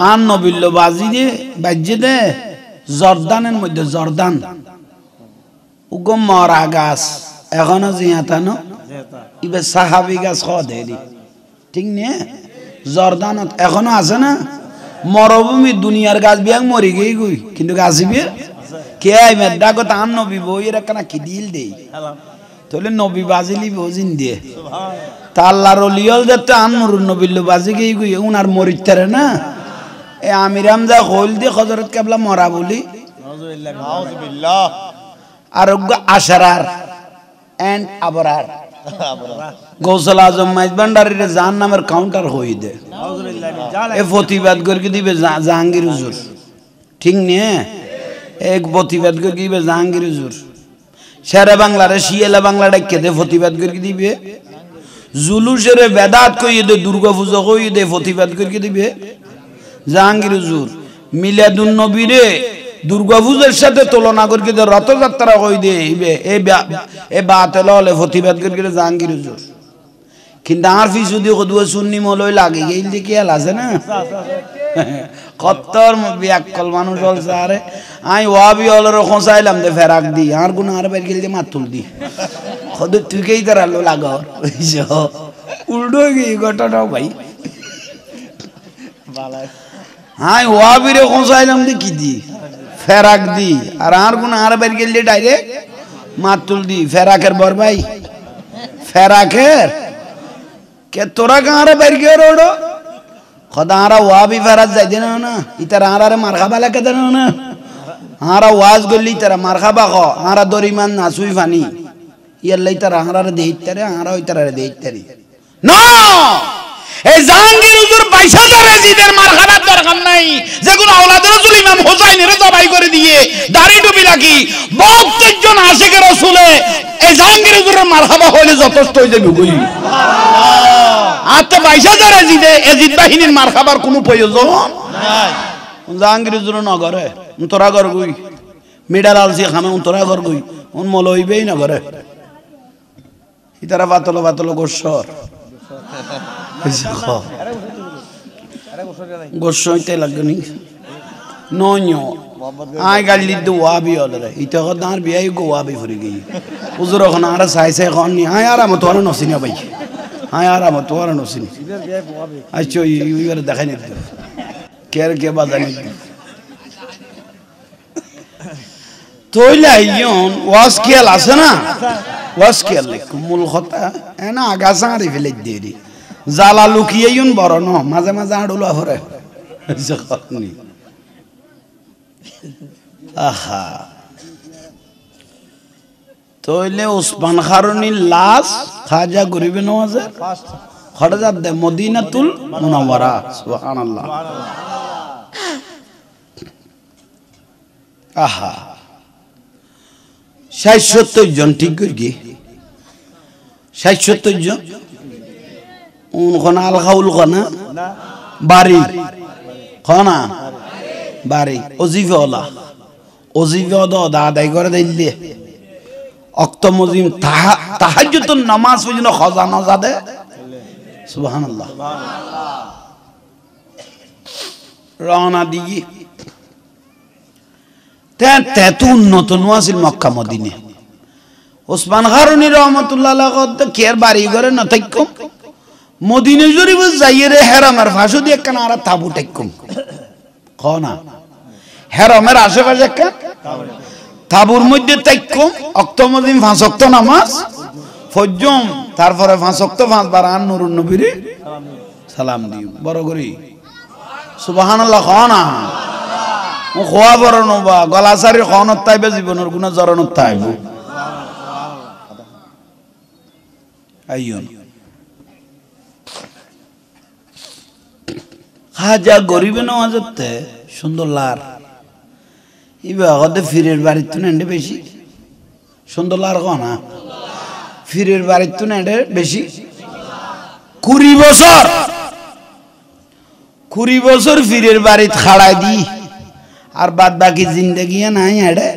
আর নবিল্ল বাজি দিয়ে বাজ্যে দে জর্দানের মধ্যে জর্দান উগো মরা গাছ এখনো জিয়াতানো ইবে সাহাবি গাছ খাওয়া দেরি ঠিক নিয়ে জর্দানত এখনো আছে না মরভূমি দুনিয়ার গাছ বিয়াং মরি গই গই কিন্তু গাছ বিয়ে কে আই মেদা গো তান নবী বইয়ের একখানা কি দিল দেই তাহলে নবী বাজিলি বজিন দিয়ে তা আল্লাহর ওলিয়ল যেতে আন্নুর নবিল্ল বাজি গই গই উনার মরিতারে না এ আমির হামজা কইল দিয়ে হযরত কেবলা মরা বলি নাউযুবিল্লাহ আর আশরার এন্ড আবরার গৌসল আজম মাইজ ভান্ডারীর জাহান্নামের কাউন্টার হই দে এ প্রতিবাদ করে দিবে জাহাঙ্গীর হুজুর ঠিক নিয়ে এক প্রতিবাদ করে দিবে জাহাঙ্গীর হুজুর শেরে বাংলারে শিয়েলা বাংলা ডাকে দে প্রতিবাদ করে দিবে জুলুসের বেদাত কইয়ে দে দুর্গা পূজা কইয়ে দে প্রতিবাদ করে দিবে জাহাঙ্গীর হুজুর মিলাদুন নবীরে দুর্গা পূজার সাথে তুলনা করে দে রথযাত্রা কই দে এ বাতেল হলে প্রতিবাদ করে জাহাঙ্গীর হুজুর কিন্তু আর ফি যদি কদুয়া সুন্নি মলই লাগে গেল যে কি হাল আছে না কত্তর বিয়াক্কল মানুষ বলছে আরে আই ওয়াবি হলের খোঁচাইলাম দে ফেরাক দি আর গুণ আর বের গেল যে মাতুল দি খদ তুই কেই তার আলো লাগর উল্টো গিয়ে ঘটনাও ভাই হাই ওয়াবিরে খোঁচাইলাম দে কি দি ফেরাক দি আর গুণ আর বের গেল যে ডাইরেক্ট মাতুল দি ফেরাকের বর ভাই ফেরাকের কে তোরা কারে বের গিয়ে রোডো খোদা আরা ওয়াবি ফেরাত যাই দেনা না ইতার আরারে মারখাবা লাগে দেনা না আরা ওয়াজ গলি তারা মারখাবা খ আরা দরিমান না সুই ফানি ইয়াল্লাই তারা আরারে দেইতারে আরা ওইতারে দেইতারি না এই জাহাঙ্গীর হুজুর 22000 এজিদের মারখাবার দরকার নাই যেগুলো আওলাদের রাসূল ইমাম হোসাইনের জবাই করে দিয়ে দাড়ি টুপি লাগি 72 জন আশিকের রাসূলে এই জাহাঙ্গীর হুজুরের মারখাবা হইলে যথেষ্ট হই যাবে কই আতে 22000 এজিদ বাহিনীর মারখাবার কোনো প্রয়োজন নাই জাহাঙ্গীর হুজুর নগরে তোরা ঘর গই মিডাল আলসি খামে তোরা ঘর গই উন মলইবেই না ঘরে ইতারা পাতল গোসর গোসইতে লাগনি নয়ো আই গালি দু ওয়াবি হলে ইতা দাঁড় বিয়াই গো ওয়াবি ফুরি গই হুজুর এখন আর সাইসে এখন নি আয় আরাম তোর নসিনা ভাই আয় আরাম তোর নসিনি আচ্ছা ইবার দেখাই নি কের কে বাজানি তোইলা ইয়ন ওয়াজ কিয়াল আছে না ওয়াজ কিয়াল মূল কথা এনা আগাসা আরি ফেলে দেরি জালা লুকিয়ে ইয়ন বড় ন মাঝে মাঝে আড়ুলা ভরে যখনি আহা তোইলে ওসমান খারুনির লাশ খাজা গরিবে নওয়াজে খরজাত দে মদিনাতুল মুনাওয়ারা সুবহানাল্লাহ আহা 60-70 জন ঠিক করে গিয়ে 60-70 জন উনখানা আল খাউল খানা বাড়ি খানা বাড়ি অজিফে ওদা আদায় করে দিলে অক্ত মজিম তাহাজ্জুদুন নামাজ পর্যন্ত খজানা জাদে সুবহানাল্লাহ রওনা দিই তেত উন্নত নোয়াছিল মক্কা মদিনে ওসমান খারুনি রহমাতুল্লাহ আলাইহি কত কের বাড়ি ঘরে না থাককুম মদিনা শরীফ যাইরে হেরামের ফাঁসু দিয়ে কেন আর তাবু টেকুম কনা হেরামের আশেপাশে একটা তাবুর মধ্যে থাককুম অক্ত মদিন 5 ওয়াক্ত নামাজ ফজম তারপরে 5 ওয়াক্ত 5 বার নূরুন নবীরে সালাম দিও বড় করি সুবহানাল্লাহ কনা ও খোয়া বড় নবা গলাসারি খনত তাইবে জীবনের গুনাহ জরনত তাইব আইয়ন খাজা গরিবে নওয়াজতে সুন্দর লার ইবা গদে ফিরের বাড়িতে নেন্ডে বেশি সুন্দর লার কোনা ফিরের বাড়িতে নেন্ডে বেশি 20 বছর ফিরের বাড়িতে খাড়াই দি আর বাদ বাকি জিন্দেগি নাই এডে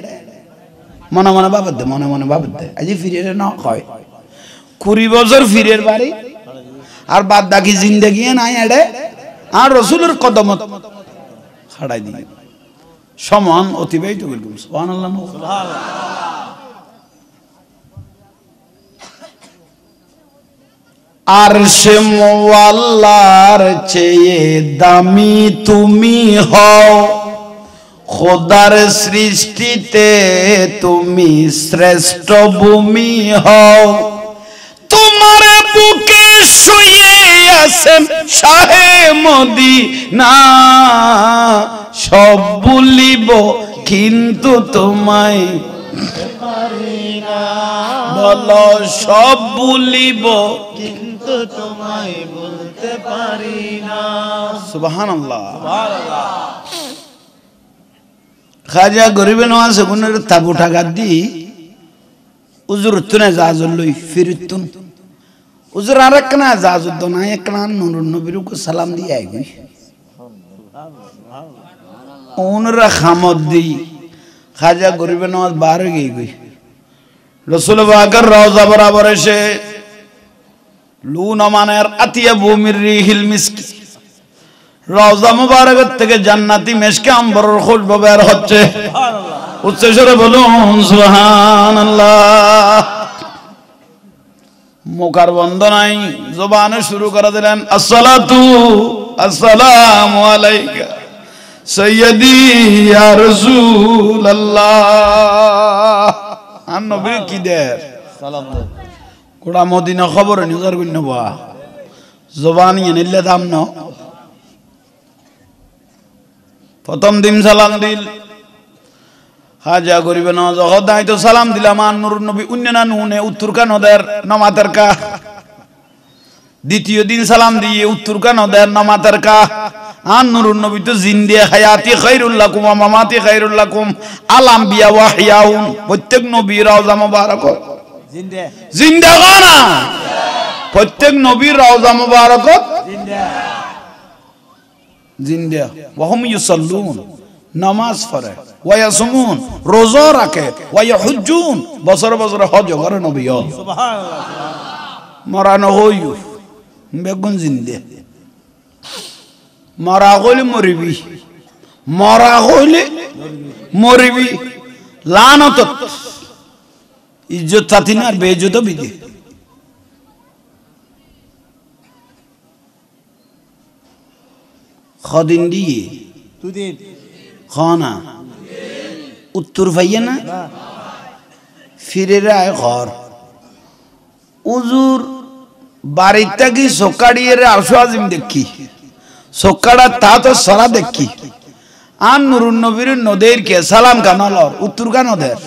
মনে মনে বাবদ দে আজি ফিরের না কয় 20 বছর ফিরের বাড়ি আর বাদ বাকি জিন্দেগি নাই এডে আর রাসূলের কদমত খাড়াই দিয়ে সমান অতিবাহিত করলাম সুবহানাল্লাহ আরশে মুআল্লার চেয়ে দামি তুমি হও খোদার সৃষ্টিতে তুমি শ্রেষ্ঠ ভূমি হও তোমার বুকে শুয়ে আছেন শাহে মদিনা সব ভুলিব কিন্তু তোমায় পারি না বলো সব ভুলিব কিন্তু তোমায় বলতে পারি না সুবহানাল্লাহ সুবহানাল্লাহ খাজা গরিবে নওয়াজ গুনের তাবু টাকা দি উজুর তুনে জাজল লই ফিরিতুন উজুর আরেক না জাজুদ না এক না নূর নবীর কো সালাম দিয়ে আইবি ওনরা খামদ দি খাজা গরিবে নওয়াজ বার গই রাসূল পাকের রওজা বরাবর এসে লুন মানের আতিয়া ভূমির রিহিল মিসকি রওজা মুবারক থেকে জান্নাতি মিশকে আম্বরের খুশবু বের হচ্ছে সুবহানাল্লাহ উচ্চ স্বরে বলুন সুবহানাল্লাহ মুখার বন্ধ নাই জবানে শুরু করে দিলেন আসসালাতু আসসালামু আলাইকা সাইয়্যিদি ইয়া রাসূলুল্লাহ আন নবী কি দে সালাম দে কোড়া মদিনা খবর নিজার গুণ বা জবানি নিলে দাম ন প্রথম দিন সালাম দিল হাজা গরিবে না যখন তো সালাম দিলাম আন নূর নবী উন্নয়না নুনে উত্তর কা নদের নামাতের কা দ্বিতীয় দিন সালাম দিয়ে উত্তর কা নদের নামাতের কা আন নূর নবী তো জিন্দে হায়াতি খায়রুল লাকুম ওয়া মামাতি খায়রুল লাকুম আল আমবিয়া ওয়া হিয়াউন প্রত্যেক নবীর রওজা মুবারক জিন্দে জিন্দে গানা প্রত্যেক নবীর রওজা মুবারক জিন্দে জিন্দে ওয়া হুম ইউসাল্লুন নামাজ পড়ে ওয়া ইয়াসুমুন রোজা রাখে ওয়া ইয়াহুজ্জুন বছর বছর হজ করে নবী সুবহানাল্লাহ মরানো হইউ বেগুন জিন্দে মরা গলি মরিবি মরা গলি মরিবি লানত ইজ্জত থাতি না বেইজ্জত বিদে খদিন দিয়ে দুদিন খানা উত্তর ভাইয়া না ফিরে রায় ঘর উজুর বাড়িতে কি সকাড়িয়ে আরশু আজিম দেখি সকাড়া তা তো সরা দেখি আন নুরুন নবীর নদের কে সালাম কানালর উত্তর কা নদের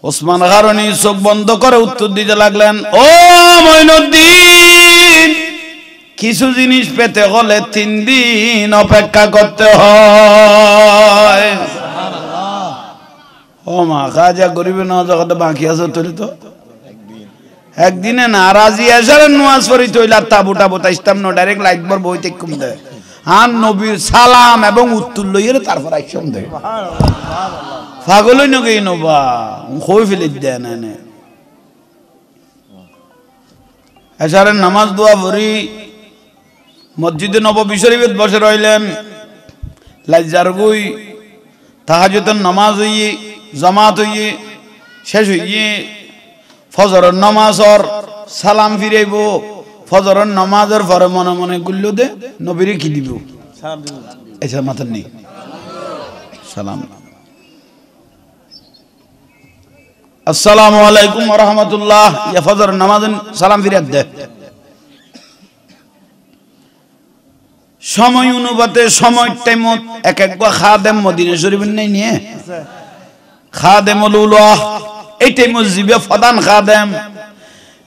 ওসমান গারনি চোখ বন্ধ করে উত্তর দিতে লাগলেন ও মঈনুদ্দিন কিছু জিনিস পেতে হলে 3 দিন অপেক্ষা করতে হয় ও মা খাজা গরিবে না জগতে বাকি আছে তোর তো একদিনে নারাজি আসার নামাজ পড়ি তইলা তাবুটা বতাইতাম না ডাইরেক্ট লাইট বর বইতে কম দে আন নবীর সালাম এবং উত্তর লইরে তারপর আইসম দে সুবহানাল্লাহ পাগল হই নগেই নবা কই ফেলে দেন না আসারের নামাজ দোয়া পড়ি মসজিদে নববী শরীফে বসে রইলেন লাইজার গই তাহাজ্জুদের নামাজ হইয়ে জামাত হইয়ে শেষ হইয়ে ফজরের নামাজর সালাম ফিরাইব ফজরের নামাজের পরে মনে মনে গুল্লো দে নবীরে কি দিব সালাম দিব আচ্ছা মাথা নেই সালাম আসসালামু আলাইকুম ওয়া রাহমাতুল্লাহ ইয়া ফজরের নামাজের সালাম ফিরাত দে সময় অনুপাতে সময় টাইমত এক এক খাদেম মদিনা শরীফের নাই নিয়ে খাদেমুল উলাহ এই টাইমত জিবে প্রধান খাদেম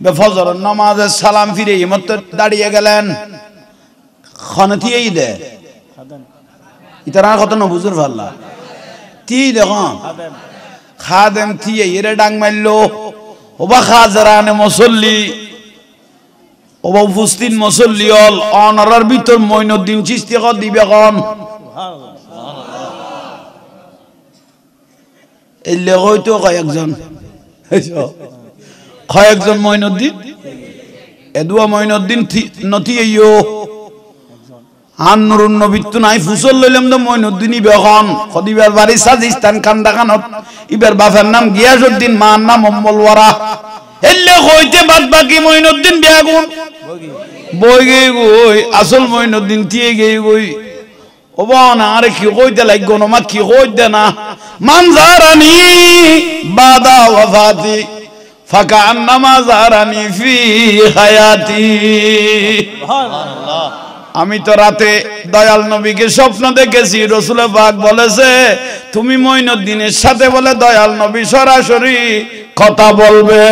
বে ফজরের নামাজে সালাম ফিরে ইমামত দাঁড়িয়ে গেলেন খনতিয়েই দে ইতারা কত ন বুঝুর ভাল্লা তি দেখো খাদেম থিয়ে এরে ডাং মারলো ওবা খাজরানে মুসল্লি ওবা উপস্থিত মুসল্লি হল অনারার ভিতর মঈনুদ্দিন চিশতি কত দিবে কোন এলে হয়তো কয়েকজন মঈনুদ্দিন এদুয়া মঈনুদ্দিন নথি আইও আর নুরুন নবী তো নাই ফুসল লইলাম তো মঈনুদ্দিন বেগম খদিবার বাড়ি সাজিস্তান কান্দাখানত ইবার বাপের নাম গিয়াসউদ্দিন মার নাম অম্মলওয়ারা এলে কইতে বাদ বাকি মঈনুদ্দিন বেগুন বই গে গই আসল মঈনুদ্দিন tie গে গই ওবানা আরে কি কইতে লাগগো না মা কি কইতে না মানজারানি বাদা ওয়াফাতি ফাকান্নামা জারানি ফি হায়াতি সুবহানাল্লাহ আমি তো রাতে দয়াল নবীকে স্বপ্ন দেখেছি রাসূল পাক বলেছে তুমি মঈনুদ্দিনের সাথে বলে দয়াল নবী সরাসরি কথা বলবে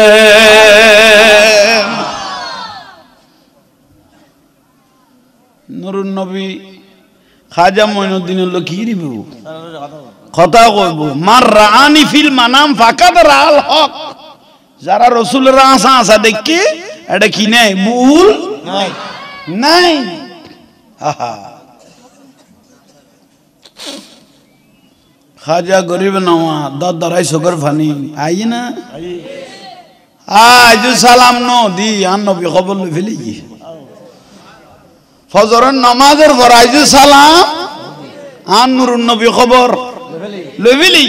নুরুন নবী খাজা মঈনুদ্দিন হলো কি রিবু কথা কইব মার রাআনি ফিল মানাম ফাকাদ রাআল হক যারা রাসূলের আসা আসা দেখি এটা কি নাই ভুল নাই নাই খাজা গরিব নওয়া দরাই সুগর ফানি আই না আজ সালাম নো দি আন নবী খবর লই ফেলি ফজরের নামাজের পর আজ সালাম আন নুরুন নবী খবর লই ফেলি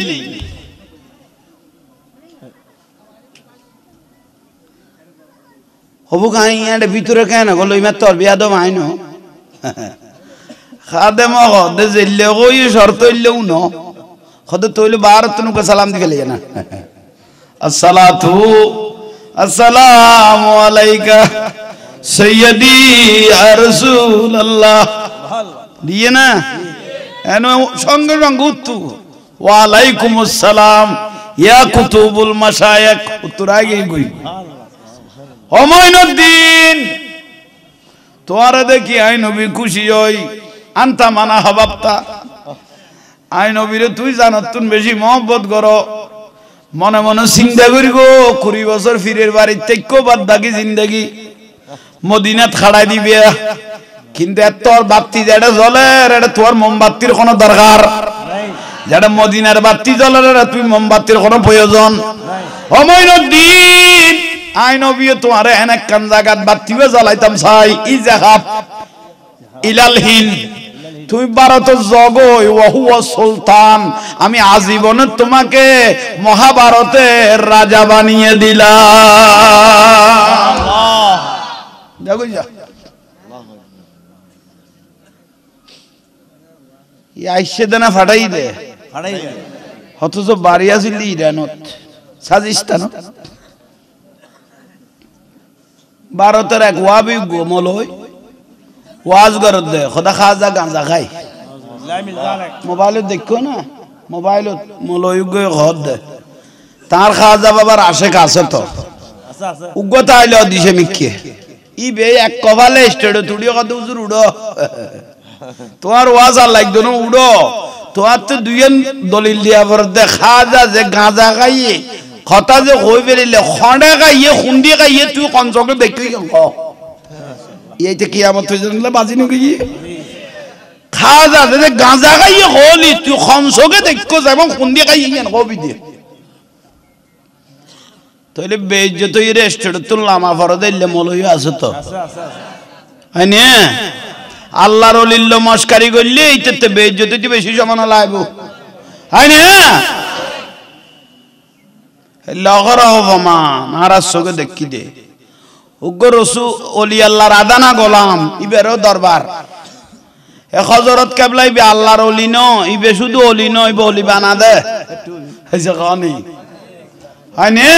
হবু কাই এর ভিতরে কেন গলো ইমা তোর বিয়াদ মাইনো খাদেম হদে জেলে কই শর্ত হইলেও ন খদ তইলে ভারত নুকে সালাম দিকে না আসসালাতু আসসালামু আলাইকা সাইয়্যিদি ইয়া রাসূলুল্লাহ দিয়ে না এনো সঙ্গে সঙ্গে উত্তু ওয়া আলাইকুমুস সালাম ইয়া কুতুবুল মাশায়েখ উত্তর আগে কই ও মঈনুদ্দিন তোরা দেখি আই নবী খুশি হই আনতা মানা হাবাবতা আই নবীরে তুই জানত তুই বেশি মহব্বত করো মনে মনে চিন্তা করি গো 20 বছর ফিরের বাড়ি থেকে বাদ দাগি জিন্দেগি মদিনাত খাড়াই দিবে কিন্তু তোর বাতি যেটা জ্বলে এটা তোর মোমবাতির কোনো দরকার নাই যেটা মদিনার বাতি জ্বলে এটা তুই মোমবাতির কোনো প্রয়োজন নাই ও মঈনুদ্দিন আই নবী তোমারে অনেক কান জায়গাত বাতিবে জ্বলাইতাম চাই ই জাহাব ইলাল হিন্দ তুমি ভারতের জগই ওহুয়া সুলতান আমি আজীবনে তোমাকে মহাভারতের রাজা বানিয়ে দিলাম আল্লাহ দেখো যা ই আইছে দেনা ফাটাই দে অথচ বাড়ি আসিলি ইরানত সাজিস্তানত ভারতের এক ওয়াবি গোমলই ওয়াজ করত দে খোদা খাজা গাঁজা খাই মোবাইলত দেখো না মোবাইলত মলয় গই ঘর দে তার খাজা বাবার আশেক আছে তো উগ্রতা আইলে দিছে মিকে ই বে এক কভালে স্টেডো তুড়িও কত উজুর উড়ো তোমার ওয়াজ আর লাগতো না উড়ো তোমার তো দুইজন দলিল দিয়া পর দে খাজা যে গাঁজা খাইয়ে কথা যে কই বেরিলে খড়ে খাইয়ে খুন্দি খাইয়ে তুই কঞ্চকে দেখলি এইটা কিয়ামত হয়ে যাবে বাজি নুকি খাজা যে গাঁজা খাইয়ে হলি তুই কঞ্চকে দেখো যেমন খুন্দি খাইয়ে কবি দিয়ে তাইলে বেইজ্জত এই রেস্টুরেন্ট তুললাম আফার দিলে মলই আছে তো হয় না আল্লাহর ওলিল্ল মস্কারি করলে এইটাতে বেইজ্জত হইতে বেশি সমান লাগবো হয় না লগর হবা নারাজ চোখে দেখি দে উগ্র রসু অলি আল্লাহর আদানা গোলাম ইবেরও দরবার এ হযরত কেবলা ইবে আল্লাহর ওলি ন ইবে শুধু ওলি ন ইবে ওলি বানা দে হইছে কানি হয় না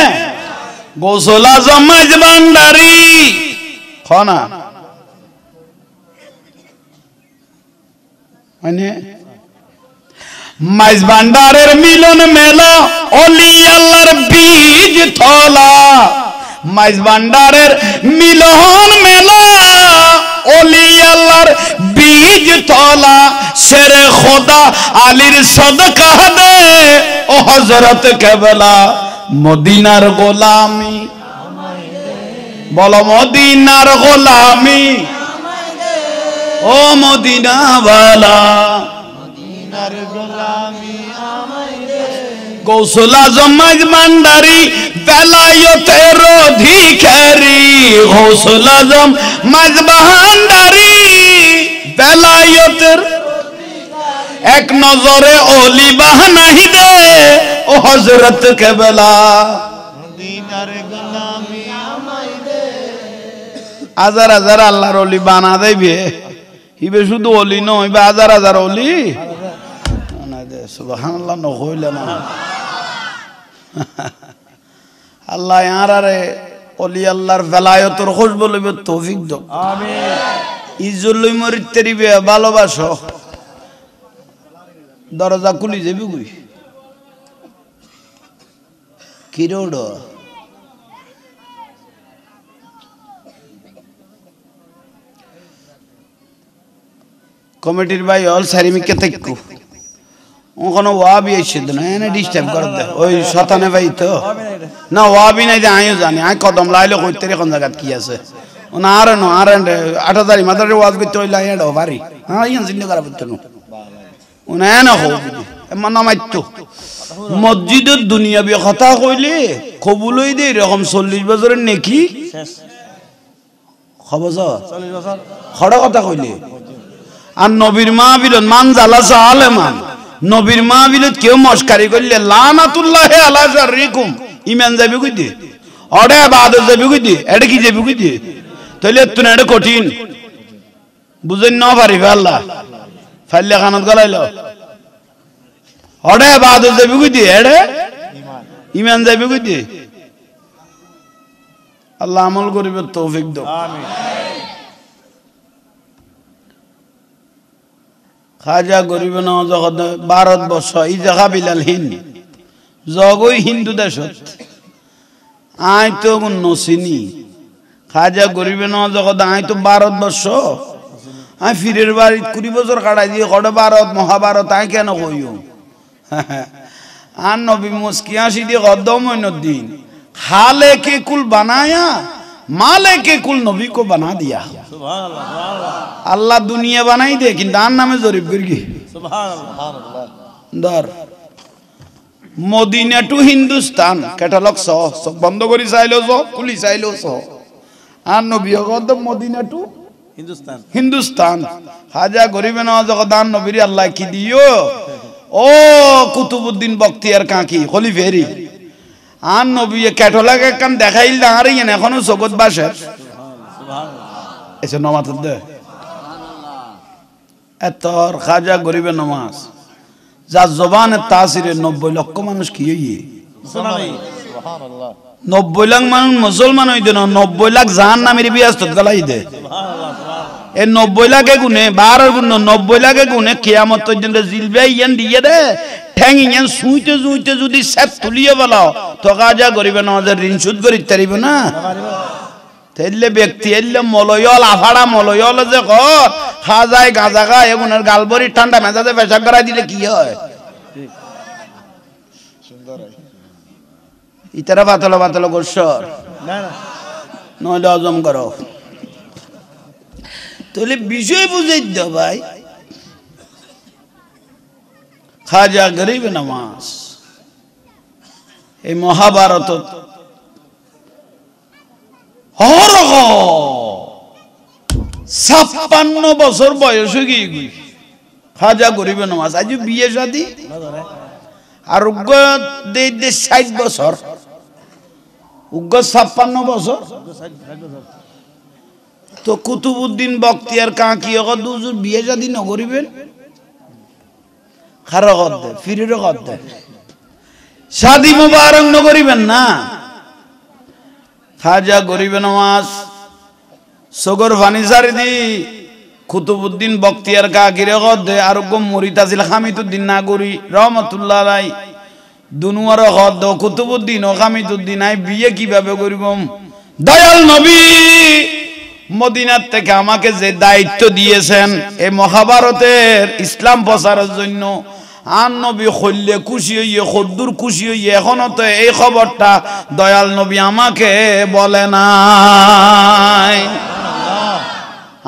গোসল আজম মাইজবান্ডারি খনা মানে মাইজবান্ডারের মিলন মেলা ওলি আল্লাহর বীজ থলা মাইজবান্ডারের মিলন মেলা ওলি আল্লাহর বীজ থলা শেরে খোদা আলীর সদকা দে ও হযরত কেবলা মদিনার গোলামি বলো মদিনার গোলামি ও মদিনা ওয়ালা মদিনার গোলামি আমায় দে গৌসুল আজম মাইজবান্ডারি বেলায়েতের অধিকারী গৌসুল আজম মাইজবান্ডারি বেলায়েত এক নজরে ওলি বাহানাহি দে ও হযরত কেবলা মদিনার গোলামি আমায় দে হাজার হাজার আল্লাহর ওলি বানা দেবে ইবে শুধু ওলি নয় ইবে হাজার হাজার ওলি না দে সুবহানাল্লাহ ন হইলে না আল্লাহ ইয়ারারে ওলি আল্লাহর বেলায়েতর খুশবু লইবে তৌফিক দাও আমিন ইজ্জুলই মরিত তেরিবে ভালোবাসো দরজা খুলি যাবি কই কি রোড কমিটির ভাই অল সারিমিকে তেকু ওখানে ওয়াবি এসে না এনে ডিস্টার্ব করে দে ওই শতানে ভাই তো না ওয়াবি নাই দে আমিও জানি আই কদম লাইলে কইতে রে কোন জায়গা কি আছে ওনা আর 8000 মাদারে ওয়াজ করতে হইলা এডো বাড়ি হ্যাঁ ইয়ান জিন্দ করা পড়তো ওনা না হো এমন নামাইতো মসজিদের দুনিয়াবি কথা কইলে কবুলই দে এরকম 40 বছরের নেকি শেষ খবর 40 বছর খড়া কথা কইলে আর নবীর মাহফিলত মান জালাসা আলেমান নবীর মাহফিলত কেউ মস্কারি করলে লানাতুল্লাহি আলা জাররিকুম ঈমান যাবে কই দি ওরে ইবাদত যাবে কই দি এটা কি যাবে কই দি তাইলে তুই এটা কঠিন বুঝেন না পারিবে আল্লাহ ফাইলে খানাত গলাইলো ওরে ইবাদত যাবে কই দি এটা ঈমান যাবে কই দি আল্লাহ আমল করিবে তৌফিক দাও আমিন খাজা গরিব নওয়াজ ভারতবর্ষ এই জায়গা বিলাল হিন্দ জগই হিন্দু দেশ আই তো নসিনি খাজা গরিব নওয়াজ আই তো ভারতবর্ষ আই ফিরের বাড়ি 20 বছর কাটাই দিয়ে কড়ে ভারত মহাভারত আই কেন কইও আর নবী মুস্কি আসি দিয়ে কদম দিন খালে কে কুল বানায়া माले के कुल नबी को बना दिया अल्लाह दुनिया बनाई दे कि दान नामे जरीब गिरगी दर मदीना टू हिंदुस्तान कैटलॉग सो बंद करी चाइलो सो कुली चाइलो सो आन नबी को मदीना टू हिंदुस्तान हाजा गरीब नवाज को दान नबी अल्लाह की दियो ओ कुतुबुद्दीन बख्तियार काकी खलीफेरी आन नबी कैटलॉग কান দেখাইল না আর ইন এখনো জগৎ বাসে সুবহানাল্লাহ এসে নামাজ দে এতর খাজা গরিবে নামাজ যা জবানে তাসিরে 90 লক্ষ মানুষ কি হইয়ে সুবহানাল্লাহ 90 লাখ মানুষ মুসলমান হইতে না 90 লাখ জাহান্নামের বিয়াস্তত গলাই দে সুবহানাল্লাহ এই 90 লাখে গুনে 12 গুণ 90 লাখে গুনে কিয়ামত পর্যন্ত জিলবে ইয়ান দিয়ে দে ঠ্যাঙ্গি ইয়ান সুইতে সুইতে যদি সব তুলিয়ে বলাও তো খাজা গরিবে নামাজের ঋণ শোধ করিতে পারিব না তেলে ব্যক্তি এলে মলয়ল আফাড়া মলয়ল যে কর খাজায় গাঁজা খায় এগুনের গালবরি ঠান্ডা মেজাজে পেশাব করাই দিলে কি হয় সুন্দর ইতারা বাতলো বাতলো গোসর না না নইলে হজম করো তাহলে বিষয় বুঝাই দাও ভাই খাজা গরিব নামাজ এই মহাভারত হরহ 56 বছর বয়স হয়ে গিয়ে খাজা গরিব নামাজ আজ বিয়ে শাদী আর উগ্র দে 60 বছর উগ্র 56 বছর তো কুতুবুদ্দিন বখতিয়ার কাকি ওকে দুজুর বিয়ে শাদী ন করিবেন খারা কর দে ফিরেরও কর দে শাদী মুবারক ন করিবেন না খাজা গরিব নামাজ সগর ফানিসার দি কুতুবুদ্দিন বখতিয়ার কাকিরে কর দে আর গো মরিতাছিল হামিদুদ্দিন নাগরি রহমাতুল্লাহ আলাই দুনুয়ার কর দে কুতুবুদ্দিন ও হামিদুদ্দিন আই বিয়ে কিভাবে করিব দয়াল নবী মদিনার থেকে আমাকে যে দায়িত্ব দিয়েছেন এই মহাভারতের ইসলাম প্রচারের জন্য আর নবী হইলে খুশি হইয়ে খদ্দুর খুশি হইয়ে এখনো তো এই খবরটা দয়াল নবী আমাকে বলে নাই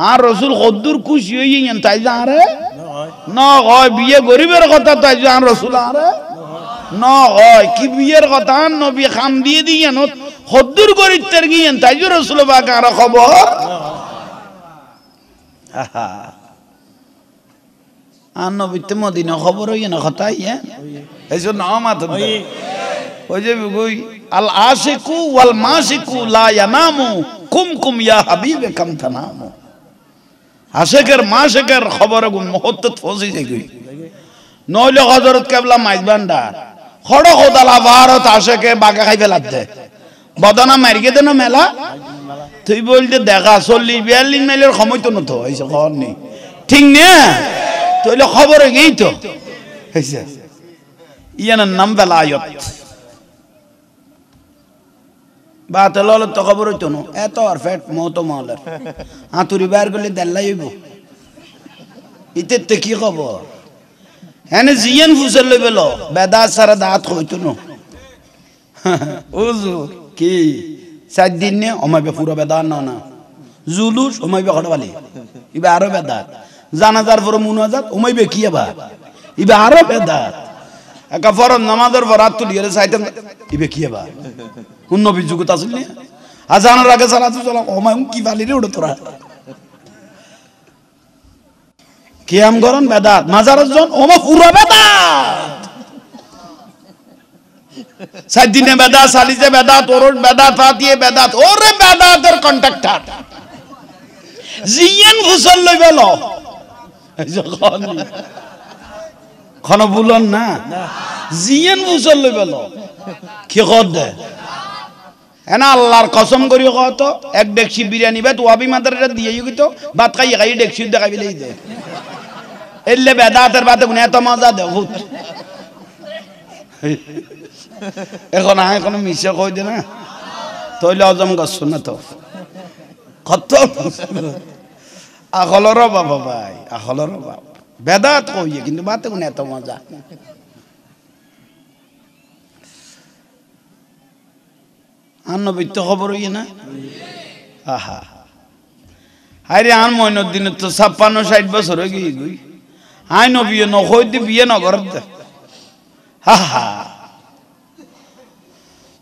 আর রসুল খদ্দুর খুশি হইয়ে তাই জানে না হয় বিয়ে গরিবের কথা তাই জান রসুল আরে না হয় কি বিয়ের কথা নবী খাম দিয়ে দিয়ে খদ্দুর গরিবের গিয়ে তাই রসুল বাকে আর খবর আর নবীতে মদিনা খবর হই না কথা ইয়ে এইসব নাও মাথা ওই যে কই আল আশিকু ওয়াল মাশিকু লা ইয়ানামু কুম কুম ইয়া হাবিবে কাম তানামু আশিকের মাশিকের খবর গুন মুহূর্তত ফসি যাই কই নইলে হযরত কেবলা মাইজবান্ডার খড় খোদালা ভারত আশিকে বাগা খাই ফেলাত দে বদনা মারিকে দেন মেলা তুই বলতে দেখা 40-42 মাইলের সময় তো নতো এইসব খবর নেই ঠিক না তাহলে খবর গেই তো হইছে ইয়ানার নাম বেলায়ত বাত লল তো খবর হইতো না এত আর ফেট মত মালের আতুরি বাইর করলে দেল্লাই হইব ইতে তে কি খবর এনে জিয়ান ফুসল লইবেল বেদা সারা দাঁত হইতো না হুজুর কি 7 দিন নে ওমাইবে পুরো বেদা না জুলুস ওমাইবে খড়বালি ইবা আরো বেদা জানাজার পর মুনাজাত ওমাইবে কি আবার ইবা আরো বেদা একা ফরজ নামাজের পর রাত তুলিয়ে চাইতেন ইবে কি আবার কোন বিজুগত আসল নি আজানের আগে সালাতু সালাম ওমাই কি বালি রে ওড় তোরা কিয়াম গরন বেদাত মাজারের জন ওমা পুরো বেদাত 7 দিনে বেদাত সালিজে বেদাত ওরন বেদাত ফাতিয়ে বেদাত ওরে বেদাতের কন্ট্রাক্টর জিয়ান ফুসল লইবেল খন বুলন না জিয়ান ফুসল লইবেল কি কর দে এনা আল্লাহর কসম করি কত এক ডেকসি বিরিয়ানি ভাত ওয়াবি মাদারটা দিয়ে গিত ভাত খাই ডেকসি দেখাবিলেই দে এলে বেদাতের বাতে কোন এত মজা দে ভূত এখন মিশে কই দে না তইলে হজম করছ না তো কত আখলর বাবা ভাই আখলর বাবা বেদাত কইয়ে কিন্তু বাতে কোন এত মজা আর নবীর খবর হইয়ে না আহা আরে আর মইনুদ্দিন তো 56-60 বছর হয়ে গিয়ে গই আই নবী নখই দি বিয়ে নগর হা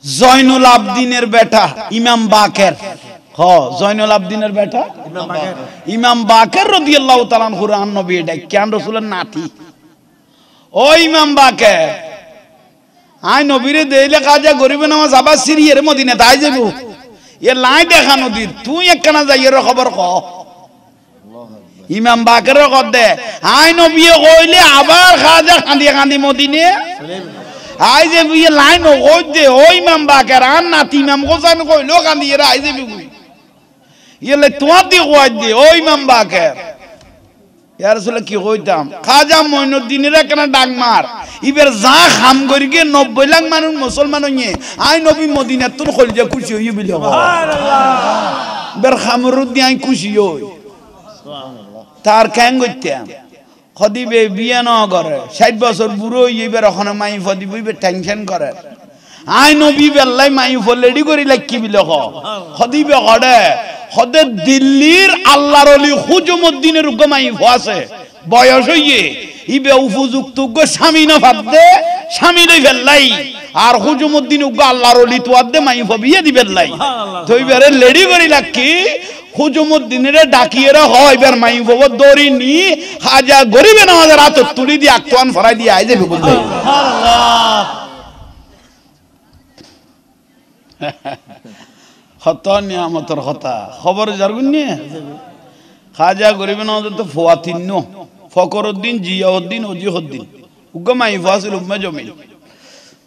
জয়নুল আবদিনের বেটা ইমাম বাকের জয়নুল আবদিনের বেটা ইমাম বাকের রাদিয়াল্লাহু তাআলা আনহু আন নবী ডাক্কান রাসূলের নাতি ও ইমাম বাকের আই নবীরে দেইলে কাজা গরিবে নামাজ আবার সিরিয়ার মদিনা তাই যাব এ লাই দেখা নদী তুই একখানা যাইয়ের খবর ক ইমাম বাকের কর দে আই নবী কইলে আবার খাজা কান্দি মদিনে আই যে বিয়ে লাইন কই দে ও ইমাম বাকের আর নাতি ইমাম গোসান কইলো কান্দি এরা আই যে বই ইলে তোমার দি কই দে ও ইমাম বাকের ইয়া রাসূলুল্লাহ কি কইতাম খাজা মঈনুদ্দিনের একখানা ডাক মার ইবের যা খাম করি গে 90 লাখ মানুষ মুসলমান হইয়ে আই নবী মদিনাত তোর কলিজা খুশি হই বিলে সুবহানাল্লাহ বের খামরুদ দি আই খুশি হই সুবহানাল্লাহ তার কেন কইতাম খদিবে বিয়ে ন করে 60 বছর বুড়ো হইয়ে বের ওখানে মাই ফদিবে টেনশন করে আই নবী বেল্লাই মাই ফলেডি করি লাকি বিলে খদিবে গড়ে খদে দিল্লির আল্লাহর ওলি হুজুমউদ্দিনের উগমাই আছে বয়স হইয়ে ইবে উপযুক্ত স্বামী না ভাবদে স্বামী লই ফেললাই আর হুজুমউদ্দিন উগ আল্লাহর ওলি তোয়াদে মাই বিয়ে দিবেন লাই তো ইবারে লেডি করি লাকি হুজুমউদ্দিনের ডাকিয়েরা হয় এবার মাই বাবা দড়ি নি হাজা গরিবে নামাজের হাত তুলি দি আকওয়ান ফরাই দি আই যাবে বলতে সুবহানাল্লাহ খতা নিয়ামতের কথা খবর জারগুন নিয়ে খাজা গরিবে নামাজের তো ফওয়াতিন ফকরউদ্দিন জিয়াউদ্দিন ওজিহউদ্দিন উগমাই ফাসিল উম্মে জমিল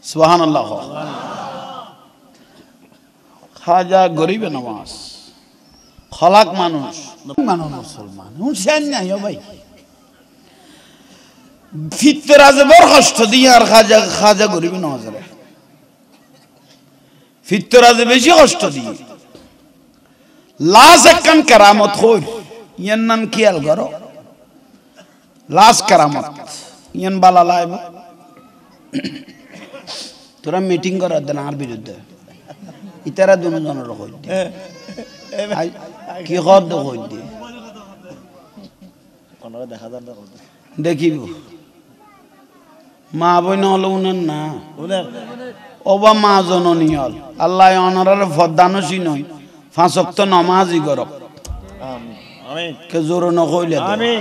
সুবহানাল্লাহ খাজা গরিবে নামাজ খলাক মানুষ মুসলমান হুসেন নাই ভাই ফিতরা যে বড় কষ্ট দিয়ে আর খাজা গরিবে নামাজ ফিতরা যে বেশি কষ্ট দিয়ে লাজ একখান কেরামত হই ইয়ার নাম খেয়াল করো লাজ কেরামত ইয়ান বালা লাইব তোরা মিটিং করার দেন আর বিরুদ্ধে ইতারা দুজনের হই কি কর হই দি দেখিব মা বই নহলে উনার না ওবা মা জননী হল আল্লাহ অনারের ফদানসি নয় 5 ওয়াক্ত নামাজই করক আমিন কে জোর নকইলে আমিন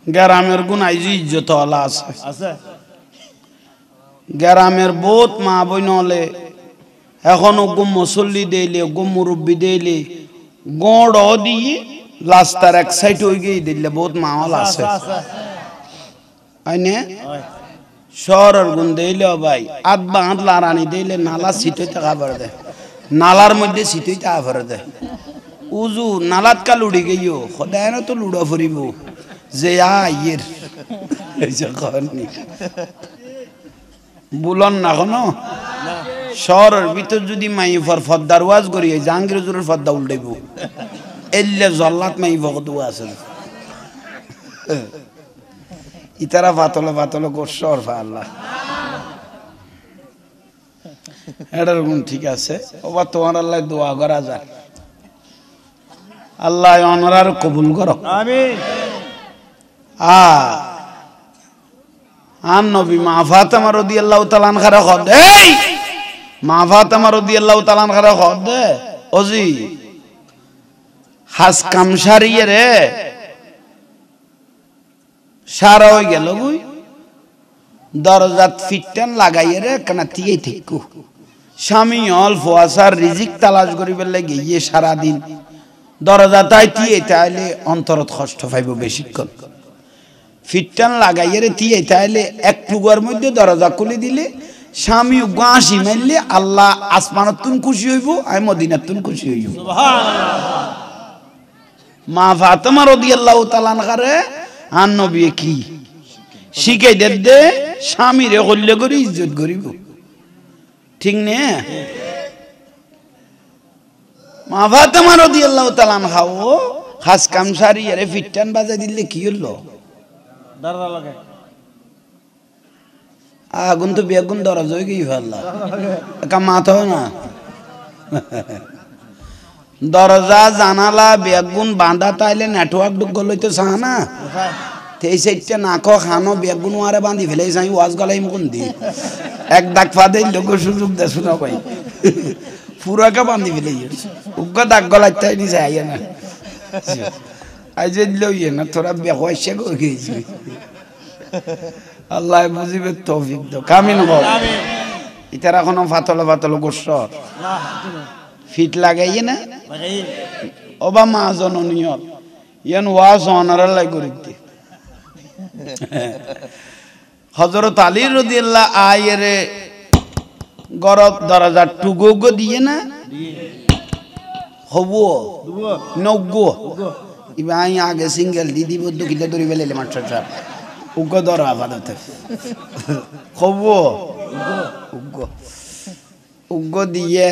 গ্রামের গুণ আইজি ইজ্জত আলা আছে আছে গ্রামের বহুত মা বই নলে এখন গো মুসল্লি দেইলে গো মুরব্বি দেইলে গড় দিয়ে লাস্টার এক সাইড হয়ে গিয়ে দিলে বহুত মাওয়াল আছে আইনে শহরের গুণ দিলে ভাই আধ বা আধ লারানি দিলে নালা সিটে টাকা ভরে দেয় নালার মধ্যে সিটে টাকা ভরে দেয় উজু নালাত কা লুড়ি গেইও সদায় তো লুড়া ফুরিব যে আইয়ের বুলন না কোনো শহরের ভিতর যদি মাইফর ফদ্দার ওয়াজ করি জাহাঙ্গীর হুজুরের ফদ্দা উল্টাইব এল্লে জল্লাত মাইফক দোয়া আছে ইতারা পাতলে পাতলে করছে অর্ফা আল্লাহ এটার গুণ ঠিক আছে ওবা তোমার আল্লাহ দোয়া করা যায় আল্লাহ অনরার কবুল করো আমিন আন নবী মা ফাতেমা রাদিয়াল্লাহু তাআলা আনহা খদ এই মা ফাতেমা রাদিয়াল্লাহু তাআলা আনহা খদ ওজি হাস কামসারিয়ে রে সারা হয়ে গেল বুই দরজাত ফিটটান লাগাইয়ে রে কেন তিয়ে ঠিকু স্বামী অল্প আসার রিজিক তালাশ করিবার লাগে গিয়ে সারাদিন দরজা তাই তিয়ে তাইলে অন্তরত কষ্ট পাইব বেশিক্ষণ ফিটটান লাগাইয়ে রে তিয়ে তাইলে এক টুকার মধ্যে দরজা খুলে দিলে স্বামী গাঁসি মারলে আল্লাহ আসমানত তুন খুশি হইব আমি মদিনাত তুন খুশি হইব সুবহানাল্লাহ মা ফাতেমা রাদিয়াল্লাহু তাআলা আনহারে আন নবী কি শিখাই দে স্বামীরে কল্য করে ইজ্জত করিব ঠিক নে মা ফাতেমা রাদিয়াল্লাহু তাআলা আনহাও খাস কামসারি আরে ফিটটান বাজাই দিলে কি হলো দরজা লাগে আগুন তো বেগুন দরজা হয়ে গই আল্লাহ কা মাথা না দরজা জানালা বেগুন বাঁধা তাইলে নেটওয়ার্ক ঢুক গলইতে চাহ না তেই সাইডটা নাকো খানো বেগুন আরে বাঁধি ফেলে যাই ওয়াজ গলাই মুকুন দি এক দাগ পা দেই লোক সুযোগ দে শুনা পাই পুরাকে বাঁধি ফেলে উগ্র দাগ গলাই তাই নি যাই না আই যে লইয়ে না তোরা বেহয়সে গো গেছি আল্লাহ বুঝিবে তৌফিক দাও কামিন গো আমিন ইতারা কোনো ফাতল ফাতল গোসর না ফিট লাগাইয়ে না লাগাই ওবা মা জননীয় ইয়ান ওয়াজ অনারাল লাই করিতে হযরত আলী রাদিয়াল্লাহু আয়েরে গরত দরজা টুগো দিয়ে না হবো দুবো নগো গো ইবা আই আগে সিঙ্গেল দিদি বদ্দু কিলে ধরি বেলে মাস্টার সাহেব উগো দর আবাদতে হবো উগো উগো দিয়ে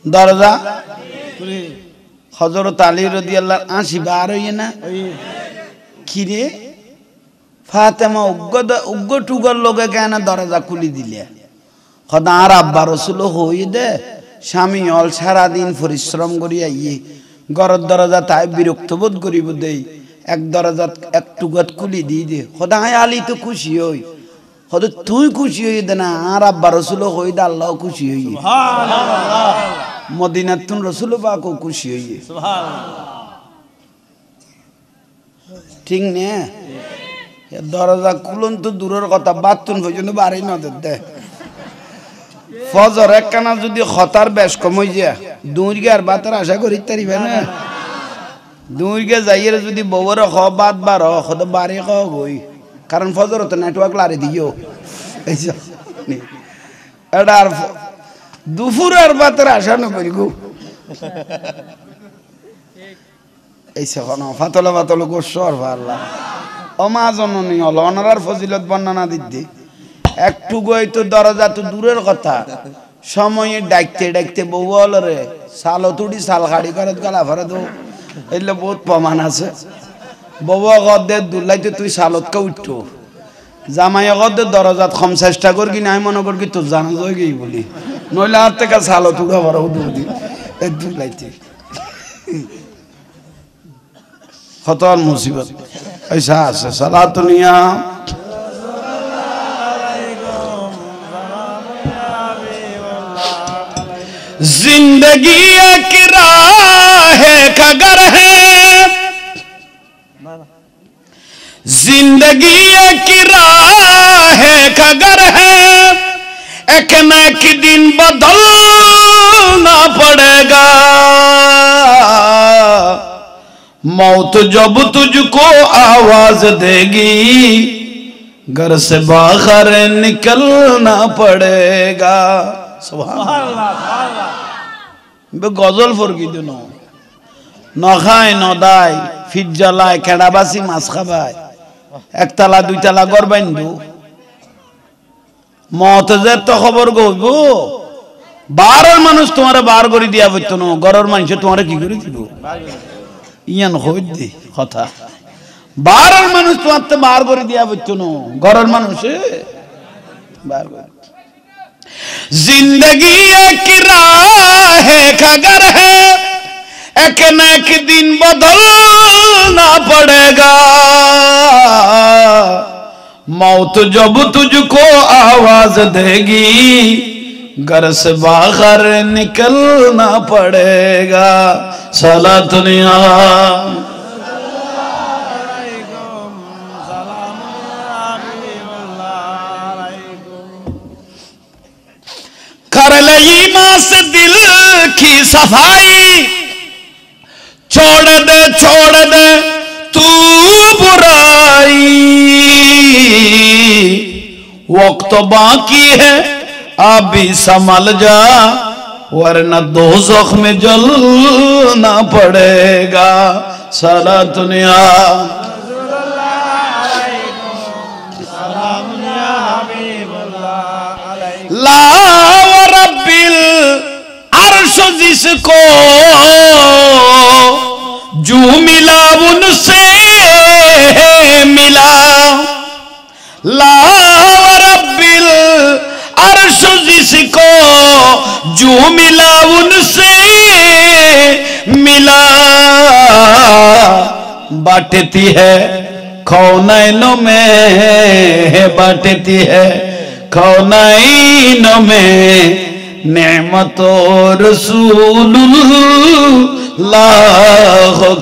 দরজা তুলি হযরত আলী রাদিয়াল্লাহু আনহু বার হইয়ে না ওই কিরে ফাতেমা উগ্গ টুগর লোকে কেন দরজা খুলি দিলে খোদা আর আব্বা রসুল হই দে স্বামী অল সারাদিন পরিশ্রম করি আইয়ে ঘরের দরজা তাই বিরক্ত বোধ করিব দেই এক দরজা এক টুগত খুলি দিয়ে দে খোদা আলী তো খুশি হই খোদা তুই খুশি হই দে না আর আব্বা রসুল হই দে আল্লাহ খুশি হই সুবহানাল্লাহ মদিনাতুন রসুল পাকও খুশি হই সুবহানাল্লাহ ঠিক নে দরজা খুলুন তো দূরের কথা বাথরুম পর্যন্ত বাড়ি নদের দে ফজর একখানা যদি খতার বেশ কমই যা দূরগে আর বাতের আশা করি তারিবে না দূরগে যাইয়ে যদি বউর খ বাদ বার খদ বাড়ি খ গই কারণ ফজর তো নেটওয়ার্ক লারে দিও এটা আর দুপুর আর বাতের আশা নকরি গো এই সখন ফাতলা ফাতলা গোসর আল্লাহ অমা জননী হল অনারার ফজিলত বর্ণনা দিদি একটু গই তো দরজা তো দূরের কথা সময়ে ডাকতে ডাকতে বউ রে সালো তুড়ি সাল গাড়ি করে গলা ভরে দো এলে বহুত প্রমাণ আছে বউ গদে দুলাইতে তুই সালতকে উঠতো জামাই গদে দরজাত কম চেষ্টা কর কি নাই মনে কর কি তোর জানা যায় গই বলি নইলে আর থেকে সালত উড়া ভরা দুদি দুলাইতে খতর মুসিবত ऐसा আছে সালাতুনিয়া जिंदगी एक राह है खगर है जिंदगी एक राह का घर है एक न एक दिन बदलना पड़ेगा मौत जब तुझको आवाज देगी घर से बाहर निकलना पड़ेगा सुभान अल्लाह बे गजल फरकी दिनो न खाय न दाय फिट জ্বালায় খেড়াবাসি মাছ খাবায় একতলা দুইতলা ঘর বান্ধু মত যে তো খবর গইব বারের মানুষ তোমারে বার করে দিয়া হইতো না ঘরের মানুষ তোমারে কি করে দিব ইয়ান হই দি কথা বারের মানুষ তোমাতে বার করে দিয়া হইতো না ঘরের মানুষ বার করে जिंदगी एक राह का घर है एक न एक दिन बदलना पड़ेगा मौत जब तुझको आवाज देगी घर से बाहर निकलना पड़ेगा सला दुनिया कर ले ईमान से दिल की सफाई छोड़ दे तू बुराई वक्त बाकी है अभी संभल जा वरना दोज़ख में जलना पड़ेगा सारा दुनिया ला रब्बिल अर्श जिसको जो मिला उनसे मिला ला रब्बिल अर्श जिसको जो मिला उनसे मिला बांटती है कौनैनों में बांटती है कौनैनों में नेमत रसूलुल्लाह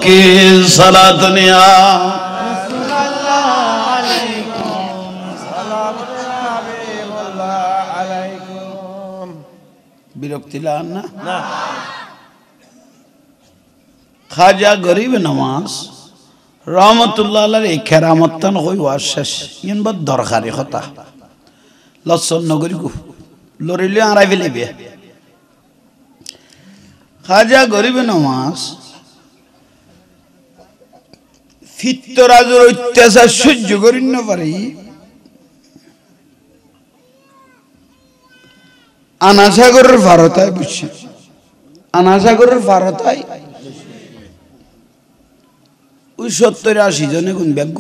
की सला दुनिया বিরক্তি লান না খাজা গরিব নওয়াজ রহমতুল্লাহ আলাইহি এই কেরামতন হই ওয়াশেষ ইন বদ দরকারি কথা লসন নগরী গো লরিলে আড়াই ফেলিবে খাজা গরিব নওয়াজ ফিত্তরাজের অত্যাচার সহ্য করিন না পারি আনাসাগরের ভারতায় বুঝছি আনাসাগরের ভারতায় ওই 70-80 জনে কোন ব্যাগ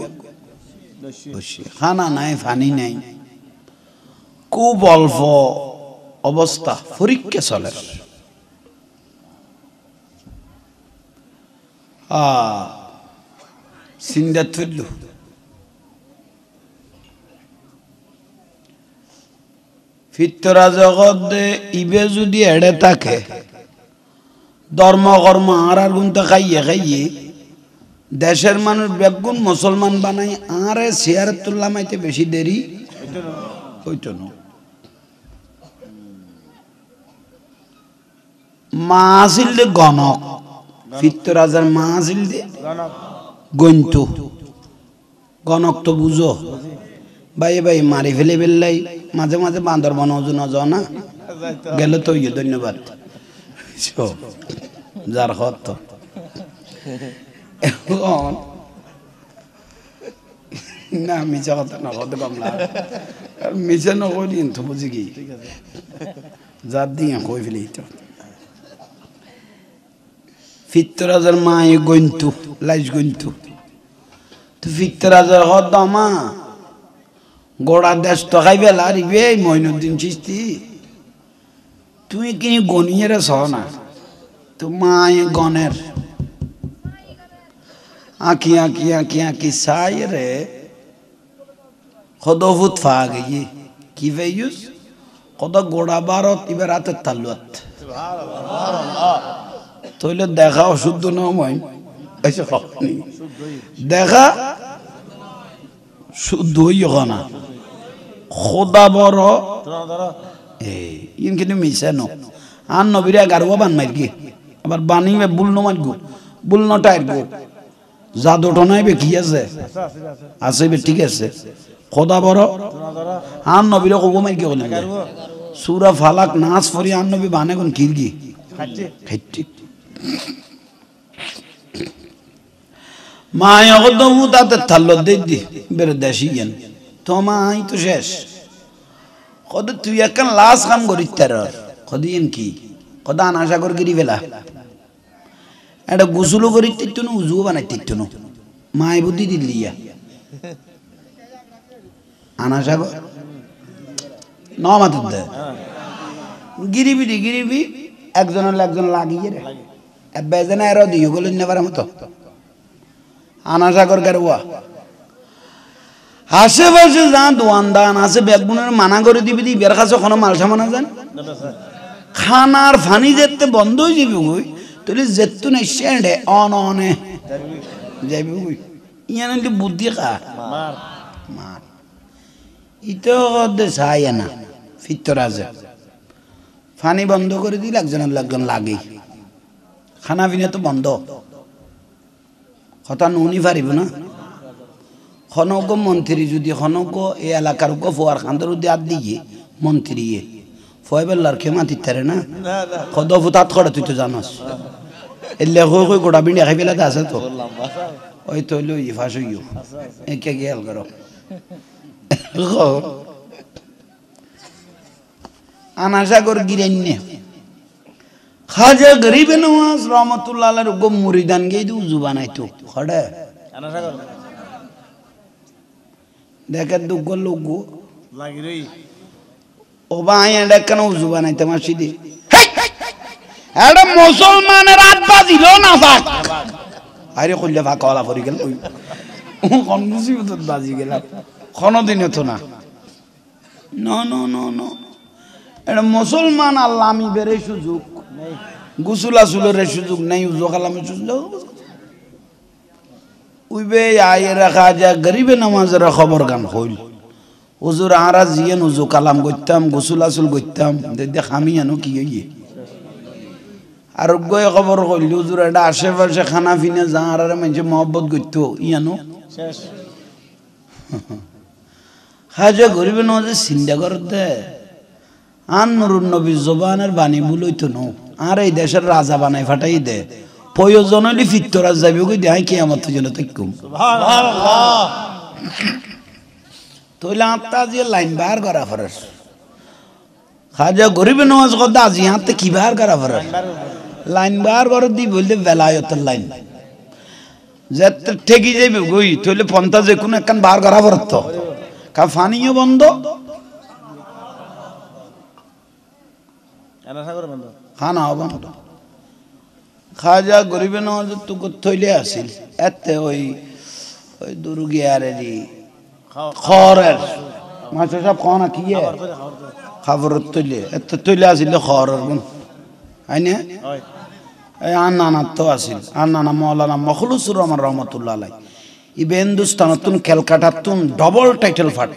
খানা নাই পানি নাই খুব অল্প অবস্থা পরীক্ষা চলে চিন্তা তুলল ফিতরা জগতে ইবে যদি এড়ে থাকে ধর্ম কর্ম আর গুনতে খাইয়ে খাইয়ে দেশের মানুষ বেগুন মুসলমান বানাই আরে শেয়ারের তুল্লা মাইতে বেশি দেরি হইতো না মা আসিল দে গণক ফিতরাজার মা আসিল দে গন্তু গণক তো বুঝো ভাই ভাই মারি ফেলে বেললাই মাঝে মাঝে বান্দর বনজ নজাও না গেলে তো ইয়ে ধন্যবাদ যার হত না মিছা কথা না হতে কমলা মিছা নকরি তো বুঝি কি যার দিয়ে কই ফেলি তো ফিতরাজার মা গন্তু লাইজ গন্তু তো ফিতরাজার হত দামা গোড়া দেশ তো খাইবে লারিবে মঈনুদ্দিন চিশতি তুই কিনি গনিয়ে রে না তো মায়ে গনের আঁকি আঁকি আঁকি আঁকি সাই রে খদফুত ফা গিয়ে কি ভেয়ুস কত গোড়া বারত এবার রাতের তালুয়াত তইলে দেখা অশুদ্ধ না মই দেখা শুদ্ধই না খোদা বড় ধরো ইন কিন্তু মিশানো আর নবীরা গারুয়া বান মার গিয়ে আবার বানিবে বুলনো মারগো বুলনো টাইরগো জাদু টনাইবে কি আছে আছে বে ঠিক আছে খোদা বড় ধরো আর নবীরা কবো মার গিয়ে বলে সূরা ফালাক নাস ফরি আর নবী বানে কোন কিরগি খাচ্ছে খাইটি মায়া কদমু তাতে থাল্লো দি বেরে দেশি গেন তোমাই তো শেষ কদ তুই একখান লাশ কাম করিস তার কদিন কি কদ আনাসাগর গিরি ফেলা এটা গোসলও করি তিত্তু না উজুও বানাই তিত্তু না মায় বুদ্ধি দিল্লিয়া আনাসাগর ন মাতুর দে গিরিবি একজন লাগিয়ে রে বেজনা এর দিও গেল নেবার মতো আনাসাগর গারুয়া আশেপাশে যা দোয়ানদান আছে বেগুনের মানা করে দিবি দি বের কাছে কোনো মাল সামানা যান খানার ফানি যেতে বন্ধ হয়ে যাবি ওই তুই যেতু নাই সেডে অনে যাবি ওই ইয়া নাকি বুদ্ধি খা মার মার ইতো দে চাই না ফিতর আছে ফানি বন্ধ করে দিলে একজন লাগে খানা পিনা তো বন্ধ কথা নুনি পারিব না খনক মন্ত্রী যদি খনক এই এলাকার ফোয়ার খান্দর দিয়ে দিয়ে মন্ত্রী ফয়বেল্লার খেমা তিতারে না কদ ফুতাত করে তুই তো জানাস এলে কই গোড়া বিন্ডি খাই পেলাতে আছে তো ওই তো লই ফাঁস হইও একে গেল করো আনাসাগর গিরেন্নে খাজা গরিবে নওয়াজ রহমতুল্লাহ আলাইহির গো মুরিদান গেই দু উজু বানাইতো খড়ে আনাসাগর দেখে দুগ্গ লোক লাগি রই ও ভাই এটা কেন উজু বানাইতে মসজিদে এটা মুসলমানের রাত বাজিল না ফাক আরে কইলে ফাক কলা পড়ি গেল ওই কোন মুসিবত বাজি গেল কোনদিনও তো না নো নো নো নো এটা মুসলমান আল্লাহ আমি বেরে সুযোগ গোসল আসলের সুযোগ নাই উজু কালামের সুযোগ উইবে আয়ে রাখা যা গরিবে নামাজের খবর গান হইল হুজুর আরা জিয়েন উজু কালাম করতাম গোসল আসল করতাম দেখ আমি আনো কি হইয়ে আর গয়ে খবর কইল হুজুর এটা আশেপাশে খানা পিনা যা আর মানুষে মহব্বত করতো ইয়ানো শেষ হাজা গরিবে নামাজে চিন্তা করতে আন নুরুন নবী জবানের বাণী বলইতো নো আর এই দেশের রাজা বানাই ফাটাই দে প্রয়োজন হলে ফিত্তরা যাবে কই দেয় কিয়ামত জন্য তাইকুম সুবহানাল্লাহ তইলা আত্তা যে লাইন বার করা ফরস খাজা গরিবে নামাজ কথা আজি হাতে কি বার করা ফরস লাইন বার করে দি বলতে বেলায়তের লাইন যেতে ঠেকি যাইবে গই তইলে পন্থা যে কোন একখান বার করা ফরত কা ফানিও বন্ধ আনাসাগর বন্ধ খানা বন্ধ খাজা গরিবে নওয়াজ তো থইলে আসিল এতে ওই দুর্গিয়ারেরই খরের মাস্টার সাহেব খাওয়া কি খাবার তৈলে এতে তৈলে আসিল খরের গুণ আইনে হয় এই আর নানার তো আসিল আর নানা মৌলানা মখলুসুর রহমান রহমতুল্লাহ আলাই ইবে হিন্দুস্তানতুন ক্যালকাটাতুন ডবল টাইটেল ফাট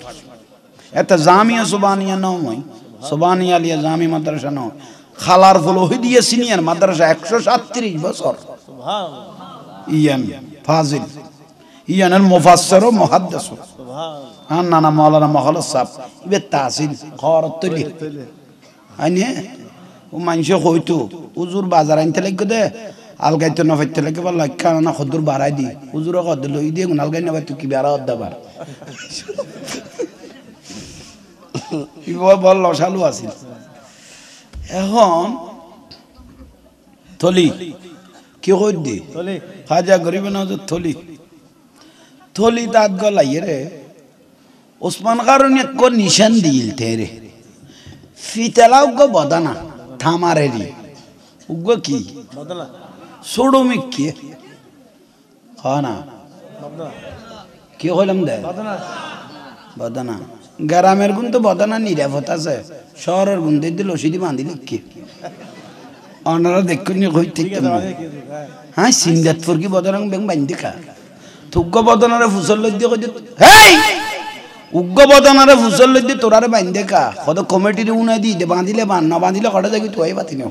এতে জামিয়া সুবানিয়া নয় সুবানিয়া আলিয়া জামি মাদ্রাসা নয় খালার ফল ওই দিয়ে সিনিয়র মাদ্রাসা 137 বছর সুবহানাল্লাহ ইয়ান ফাজিল ইয়ানের মুফাসসির ও মুহাদ্দিস সুবহানাল্লাহ আর নানা মাওলানা মখলুস সাহেব ইবে তাসিল খরত তৈলি আইনে ও মানুষে কইতো হুজুর বাজার আনতে লাগবে দে আলগাইতে না ফাইতে লাগে বল কারণ না খদুর বাড়াই দি হুজুর কদ লই দিয়ে গুন আলগাই না তুই কি বাড়া দাবার ইবো বল লসালু আছিল এখন থলি কি কই দি চলে খাজা গরিব নওয়াজ থলি থলি তাত গলাই রে ওসমান কারণে কো নিশান দিল তেরে ফিতলাও গো বদানা থামারেরি উগো কি বদলা সোডমিক কি খানা বদলা কি হইলাম দে বদলা বদানা গ্রামের গুণ তো বদানা নিরাপদ আছে শহরের গুণ দিল সিঁড়ি বাঁধিল কি অনারা দেখুন কইতে হ্যাঁ সিন্দাতপুর কি বদনাং বেং বান্ধি খা তুগ্গ বদনারে ফুসল লই দিয়ে কই হেই উগ্র বদনারে ফুসল লই দিয়ে তোরারে বান্ধে কা কত কমিটির উনাই দি বাঁধিলে বান না বাঁধিলে কটা যাবি তুই পাতি না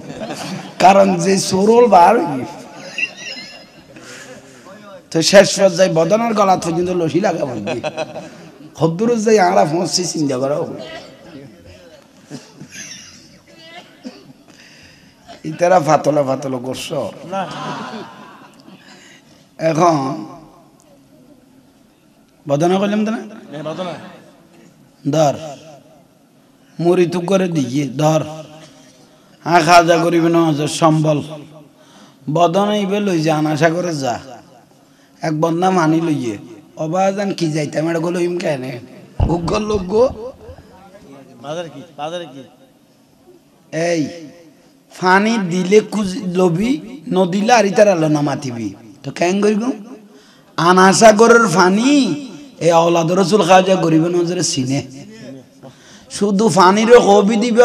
কারণ যে সরল বার তো শেষ পর্যায়ে বদনার গলা পর্যন্ত লসি লাগা বলবি খদ্দুর যাই আরা ফসছি চিন্তা করা ইতারা ফাতলা ফাতলা করছ এখন বদনা করলাম তো না ধর মুড়ি তু করে দিই ধর খাজা করিবে না সম্বল বদনা ইবে লই যা আনাশা করে যা এক বন্ধা মানি লইয়ে অবাজান কি যাইতাম এটা গলো ইম কেনে উগ্র লোক গো এই ফানি দিলে লবি নদিলে আর ইতার আলো না মাতিবি তো কেন করিব আনাশা করার ফানি এই আওলাদ রসুল খাজা গরিবে নজরে সিনে শুধু ফানির কবি দিব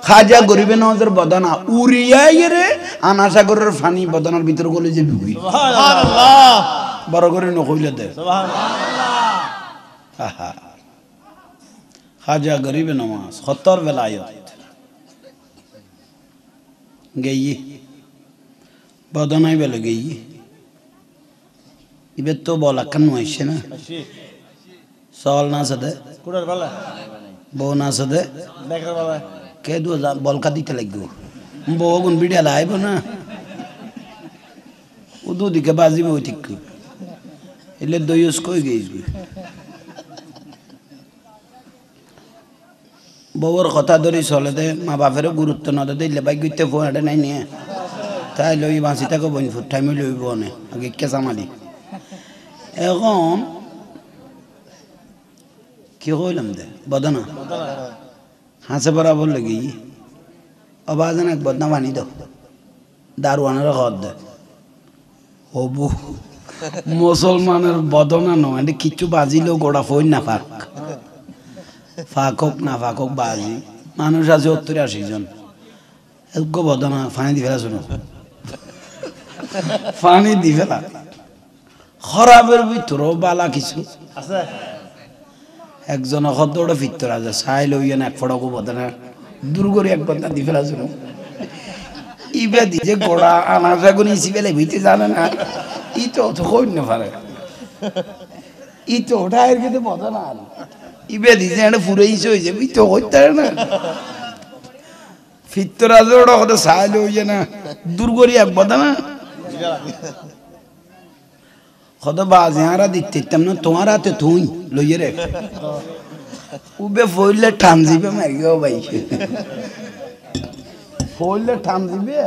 খাজা গরিবে নজর বদনা উড়িয়াই রে আনাশা করার ফানি বদনার ভিতর গলে যে বিবি সুবহানাল্লাহ বড় করে নকইলে দে সুবহানাল্লাহ খাজা গরিবে নমাজ খতর বেলায়ত গেই বদনাই বেলে গেই ইবে তো বলা কেন হইছে না সল না সাথে কুড়ার বেলা বউ না সাথে দেখার বেলা কে দু বলকা দিতে লাগবে বউ গুন বিড়াল আইব না উদু দিকে বাজিবে ওই ঠিক এলে দইস কই গেইছবি বউর কথা ধরি চলে দে মা বাপেরও গুরুত্ব না দে দিলে বাইক গইতে ফোন এটা নাই নিয়ে তাই লই বাঁচি থাকো বইন ফুট টাইমে লইব না আগে কেঁচা মারি এখন কি কইলাম দে বদনা হাসে বরাবর লাগি অবাজন এক বদনা বানি দাও দারোয়ানের ঘর দে হবু মুসলমানের বদনা নয় কিচ্ছু বাজিলেও গোড়া ফইন না ফাঁক ফাঁক হোক না ফাঁক হোক বাজি মানুষ আছে 70-80 জন এক বদনা ফানি দি ফেলা শুনো ফানি দি ফেলা খরাবের ভিতরও বালা কিছু আছে একজন খদ্দড়ে ভিতর আছে চাই লইয়া না এক ফড়কো বদনা দূর করে এক বদনা দি ফেলা শুনো ইবে দি যে গোড়া আনাজা গুনি সিবেলে ভিতে জানে না ই তো কই না পারে ই তো ওটা এর কিন্তু বদনা ইবে দি যে ফুরাইছে হই যে তো কইতে না ভিতর আছে ওটা কত চাই লইয়া না দূর করে এক বদনা কত বাজে হারা দিতে না তোমার হাতে তুই লইয়ে রে উবে ফইলে টান দিবে মারিও ভাই ফইলে টান দিবে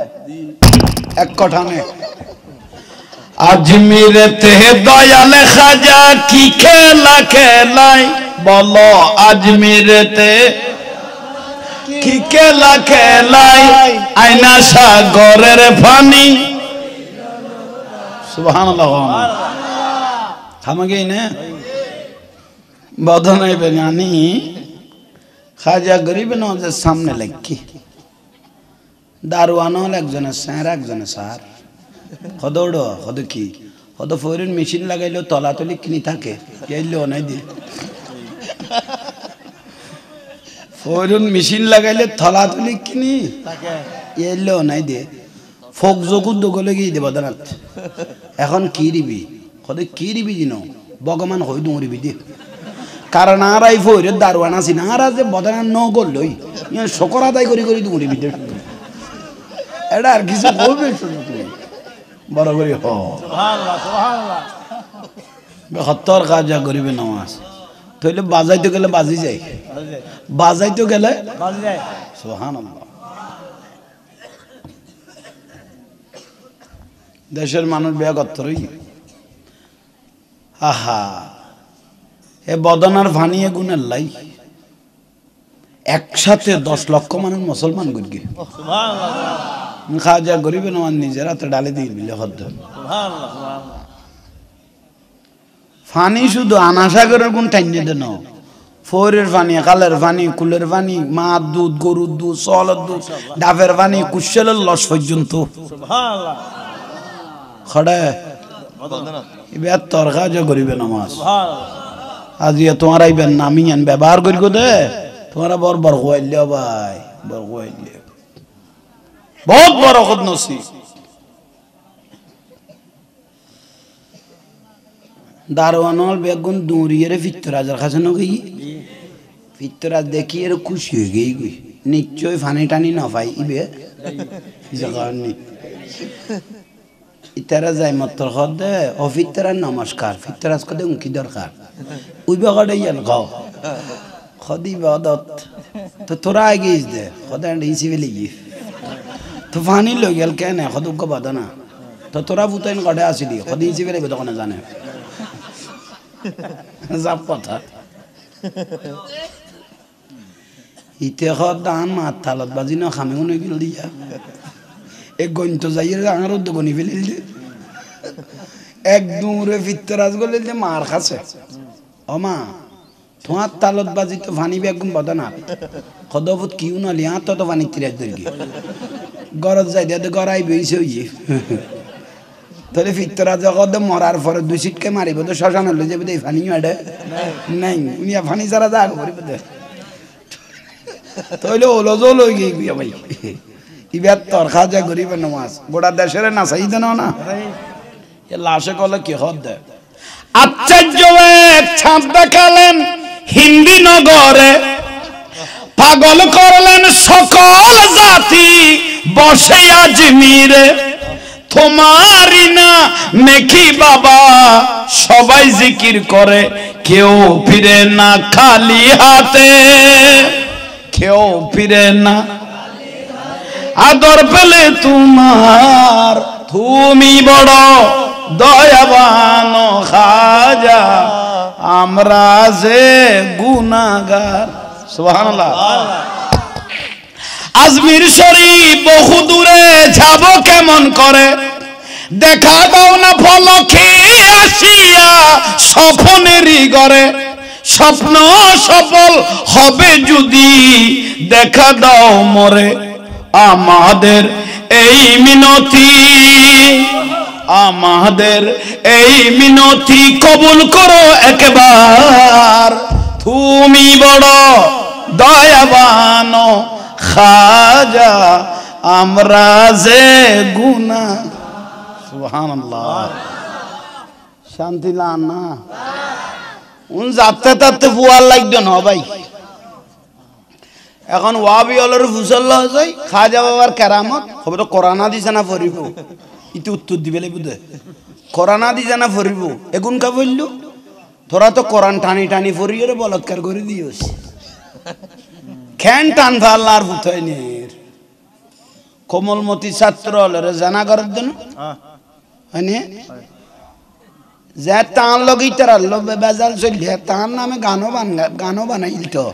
এক কথানে আজমিরেতে দয়াল খাজা কি খেলা খেলাই বলো আজমিরেতে কি খেলা খেলাই আয়না সাগরের পানি সুবহানাল্লাহ থামগে না বদনাই বেগানি খাজা গরিব নওয়াজের সামনে লেখি দারোয়ান হল একজনের স্যার একজনের সার কদৌড় কদ কি কত ফরিন মেশিন লাগাইলেও তলাতলি কিনি থাকে এলো নাই দিয়ে ফরিন মেশিন লাগাইলে তলাতলি কিনি এলো নাই দিয়ে ফোক জগুর দোগলে গিয়ে দে বদনাথ এখন কি দিবি কদ কি দিবি জিনো ভগবান হই দৌড়িবি দিয়ে কারণ আর এই ফরির দারোয়ান আছি না আর যে বদনা ন করলই শকর আদায় করি করি দৌড়িবি দে এটা আর কিছু বলবে বড় করি হ সত্তর কাজা করিবে নামাজ তাহলে বাজাইতে গেলে বাজি যায় বাজাইতে গেলে সুবহানাল্লাহ দেশের মানুষ বিয়া করতে রই আহা এ বদনার ভানিয়ে গুণের লাই একসাথে 10 লক্ষ মানুষ মুসলমান গুরগে খাজা গরিবে নমান নিজের হাতে ডালে দিয়ে দিলে হদ্দ ফানি শুধু আনাসাগরের গুণ টাইনে দেন ফোরের পানি কালের পানি কুলের পানি মার দুধ গরুর দুধ সলের দুধ ডাবের পানি কুশলের লস পর্যন্ত খড়ে এবার তরকাজা গরিবে নামাজ আজ ইয়ে তোমার আইবেন না আমি আন ব্যবহার করি দে তোমারা বড় বড় হইলে ভাই বড় হইলে বহুত বড় খুদ নসিব দারওয়ানল বেগুন দৌড়িয়ে ফিতরাজের কাছে নগি ফিতরাজ দেখি এর খুশি হয়ে গই নিশ্চয় ফানি টানি না পাই ইবে জাগানি ইতারা যাই মাত্র খদে ও ফিতরাজ নমস্কার ফিতরাজ কদে কি দরকার ওই বাগাড়ে ইয়ান গাও খদি বাদত তো তোরা আগেই দে খদে ইসি বেলি তো ফানি লই গেল কেন খদুক বাদনা তো তোরা বুতাইন গড়ে আসিলি খদি ইসি বেলি দোকানে জানে যাব কথা ইতে দান মাথালত বাজি না খামে মনে গেল দিয়া এক গন্ত যাইয়ের আঙার দোকানি ফেলিল এক দূরে ফিতরাজ গলে যে মার খাচ্ছে অমা তোমার তালত বাজি তো ফানি বেগুন বদনা কদবত কিউ না লিয়া তো ফানি তিরাজ দরকি গরজ যাই দে গড়াই বেইছে হইয়ে তাহলে ফিতরাজ কদম মরার পরে দুই সিটকে মারিব তো শ্মশান হলে যাবে এই ফানি আডে নাই উনি ফানি ছাড়া যা করিব দে তাহলে ওলো জল হয়ে গিয়ে ভাই ইবার তোর খাজা গরিব নামাজ গোটা দেশের না চাই দেন না লাশে কলে কি হদ দেয় আশ্চর্য এক ছাপ দেখালেন হিন্দি নগরে পাগল করলেন সকল জাতি বসে আজমিরে তোমারই না মেখি বাবা সবাই জিকির করে কেউ ফিরে না খালি হাতে কেউ ফিরে না আদর পেলে তোমার তুমি বড় দয়াবান খাজা আমরা যে গুনাহগার সুবহানাল্লাহ আজমির শরীফ বহু দূরে যাব কেমন করে দেখা দাও না ফলকে আসিয়া স্বপ্নেরই গড়ে স্বপ্ন সফল হবে যদি দেখা দাও মরে আমাদের এই মিনতি আমাদের এই মিনতি কবুল করো একবার তুমি বড় দয়াবান খাজা আমরা যে গুনাহ সুবহানাল্লাহ শান্তি লান না উন যাতে তাতে ফুয়ার লাগতো না ভাই এখন ওয়াবি হলের ফুসল যায় খাজা বাবার কেরামত হবে তো কোরআনা দিছে না পড়িব ইতি উত্তর দিবে বুঝে কোরআনা দিছে না পড়িব এগুন কা বলল তোরা তো কোরআন টানি টানি পড়িয়ে বলৎকার করে দিওস খেন টান ফাল্লার ফুথাই নের কোমলমতি ছাত্র হলের জানা করার জন্য হয়নি যে তান লগি তার বেজাল চললে তার নামে গানও বানাইল তো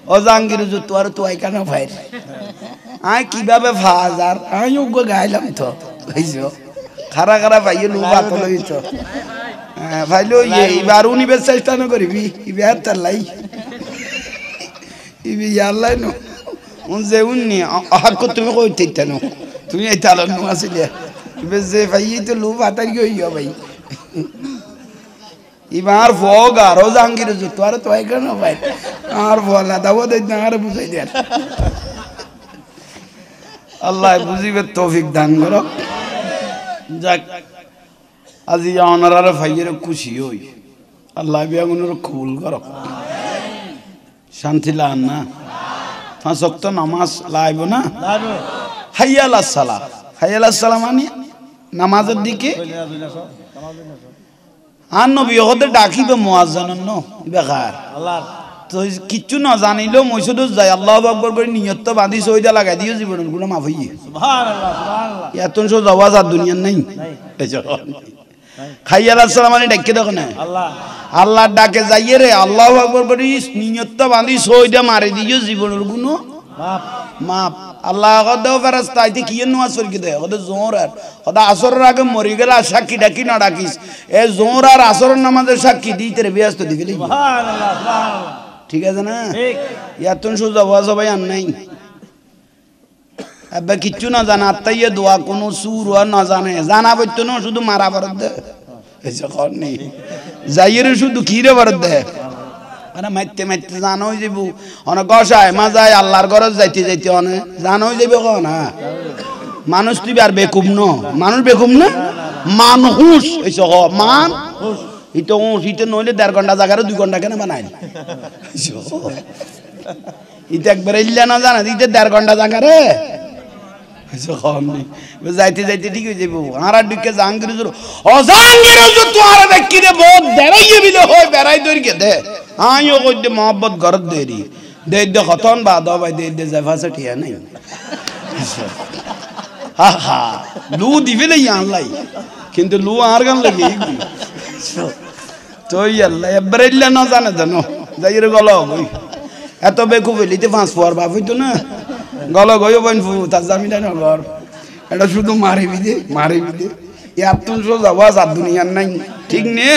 অজাঙ্গির জুতো আর তুই কেন ভাই আয় কিভাবে ভাজ আর আমি উগ্র গাইলাম তো বুঝছো খারা খারা ভাইয়ে লু বাত লইছ ভাইলো এবার উনিবের চেষ্টা না করিবি ইবার তার লাই ইবি ইয়াল্লাই নো যে উনি আহাক তুমি কই তেতানো তুমি এই তালন নো আসিলে ইবে যে ভাইয়ে তো লু বাতার গইয়া ভাই ইবার ফোগা রোজাঙ্গির জুতো আর তুই কেন ভাই আর বলা দাও দে না আর বুঝাই দে আল্লাহ বুঝিবে তৌফিক দান করো যাক আজি অনারার ভাইয়ের খুশি হই আল্লাহ বিয়াগুনের কবুল করো শান্তি লান না পাঁচ ওয়াক্ত নামাজ লাইব না হাইয়া আলাস সালাহ হাইয়া আলাস সালাম মানে নামাজের দিকে আর নবী হতে ডাকিবে মুয়াজ্জিন ন বেকার আল্লাহ তো কিচ্ছু না জানিলেও মই শুধু যাই আল্লাহু আকবার করে নিয়ত তো বাঁধি সইদা লাগাই দিও জীবনের গুনাহ মাফ হইয়ে সুবহানাল্লাহ সুবহানাল্লাহ এত সো জওয়াজ আর দুনিয়ার নাই খাইয়া আলাইহিস সালাম মানে ডাকে দেখো না আল্লাহ আল্লাহর ডাকে যাইয়ে রে আল্লাহু আকবার করে নিয়ত তো বাঁধি সইদা মারি দিও জীবনের গুনাহ মাফ মাফ আল্লাহ কদও ফেরেশতা আইতে কি নামাজ পড়ি দেয় কদ জোহর আর কদ আসরের আগে মরি গেল সাক্ষী ডাকি না ডাকিস এ জোহর আর আসরের নামাজের সাক্ষী দিতে রে ব্যস্ত দিবি সুবহানাল্লাহ সুবহানাল্লাহ ঠিক আছে না ঠিক ইয়াতুন সুজা ওয়াজ ভাই আর নাই আব্বা কিচ্ছু না জানা আত্মাইয়ে দোয়া কোনো সুর আর না জানে জানা বইতো না শুধু মারা বরদ দে এসে কর নেই যাইরে শুধু কি রে বরদ দে আরে মাইতে মাইতে জান হয়ে যাব অনেক গসায় মাজায় আল্লাহর ঘরে যাইতে যাইতে অনেক জান হয়ে যাবে কখন হ্যাঁ মানুষ তুই আর বেকুব ন মানুষ বেকুব না মানুষ এইস মান ইতো ইতে নইলে 1.5 ঘন্টা জায়গায় 2 ঘন্টা কেন বানাই ইতে একবার ইল্লা না জানা ইতে 1.5 ঘন্টা জায়গায় যাইতে যাইতে ঠিক হয়ে যাবো আর দিকে জাহাঙ্গীর অজাহাঙ্গীর তো আর দেখি রে বহুত বেড়াইয়ে বিলে হয় বেড়াই দৌড়কে দে আইও কই দে মোহাম্মত ঘরত দেরি দে দে খতন বাদ ভাই দে দে জাফাসে ঠিয়া নাই হা হা লু দিবে না আল্লাহ কিন্তু লু আর গান লাগি তো আল্লাহ এবারেল্লা না জানে জানো যাইরে গল কই এত বেকু বলিতে 5 পর বাপ হইতো না গল গয়ো বইন ফু তার জামিনা না ঘর এটা শুধু মারিবি দে ইয়ার তুন সোজা ওয়াজ আর দুনিয়ার নাই ঠিক নে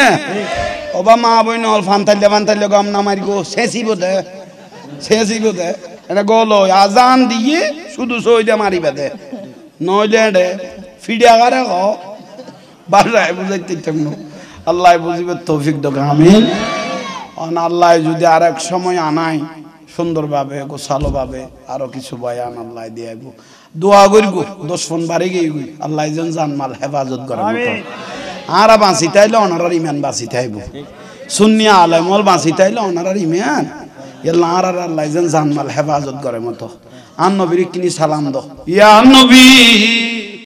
ওবা মা বইন অল ফান্তাইলে গম না মারিগো শেষিব দে এটা গল আজান দিয়ে শুধু সইদে মারিবে দে নইলে দে ফিডিয়া গারে ক বাড়ায় বুঝাইতে তেমন আল্লাহ বুঝিবে তৌফিক দাও আমিন অন আল্লাহ যদি আরেক সময় আনাই সুন্দরভাবে গোছালোভাবে আরো কিছু বয়ান আল্লাহ দিয়ে গো দোয়া করিগো 10 ফোন বাড়ি গই আল্লাহ যেন জানমাল হেফাজত করে মতো আর বাঁচি তাইলে অনারার ইমান বাঁচি তাইব সুন্নি আলেমল বাঁচি তাইলে অনারার ইমান আল্লাহ আর আল্লাহ যেন জানমাল হেফাজত করে মতো আন নবীর কিনি সালাম দাও ইয়া নবী